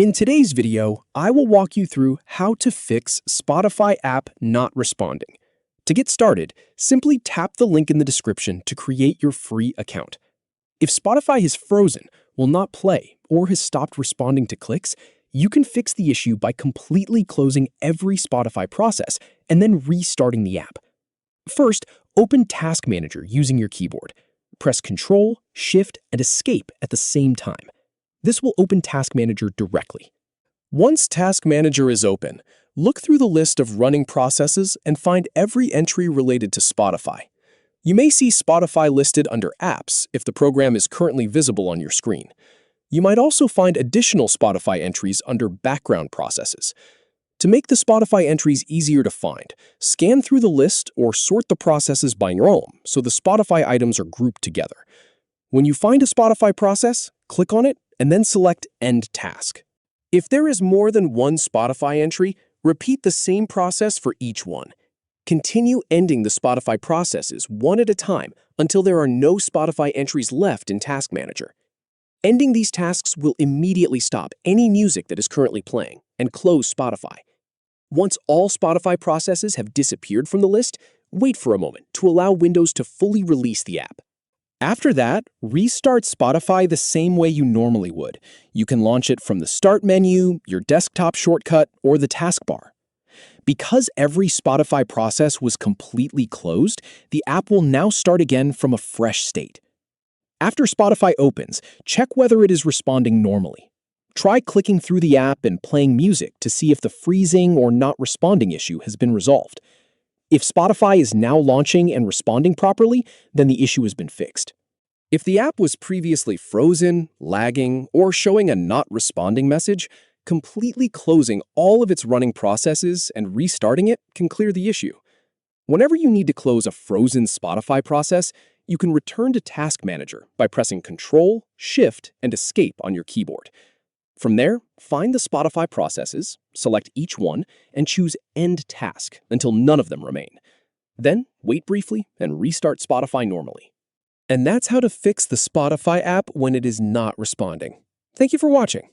In today's video, I will walk you through how to fix Spotify app not responding. To get started, simply tap the link in the description to create your free account. If Spotify has frozen, will not play, or has stopped responding to clicks, you can fix the issue by completely closing every Spotify process and then restarting the app. First, open Task Manager using your keyboard. Press Ctrl, Shift, and Escape at the same time. This will open Task Manager directly. Once Task Manager is open, look through the list of running processes and find every entry related to Spotify. You may see Spotify listed under Apps if the program is currently visible on your screen. You might also find additional Spotify entries under Background Processes. To make the Spotify entries easier to find, scan through the list or sort the processes by your own so the Spotify items are grouped together. When you find a Spotify process, click on it and then select End Task. If there is more than one Spotify entry, repeat the same process for each one. Continue ending the Spotify processes one at a time until there are no Spotify entries left in Task Manager. Ending these tasks will immediately stop any music that is currently playing and close Spotify. Once all Spotify processes have disappeared from the list, wait for a moment to allow Windows to fully release the app. After that, restart Spotify the same way you normally would. You can launch it from the Start menu, your desktop shortcut, or the taskbar. Because every Spotify process was completely closed, the app will now start again from a fresh state. After Spotify opens, check whether it is responding normally. Try clicking through the app and playing music to see if the freezing or not responding issue has been resolved. If Spotify is now launching and responding properly, then the issue has been fixed. If the app was previously frozen, lagging, or showing a not responding message, completely closing all of its running processes and restarting it can clear the issue. Whenever you need to close a frozen Spotify process, you can return to Task Manager by pressing Ctrl, Shift, and Escape on your keyboard. From there, find the Spotify processes, select each one, and choose End Task until none of them remain. Then, wait briefly and restart Spotify normally. And that's how to fix the Spotify app when it is not responding. Thank you for watching.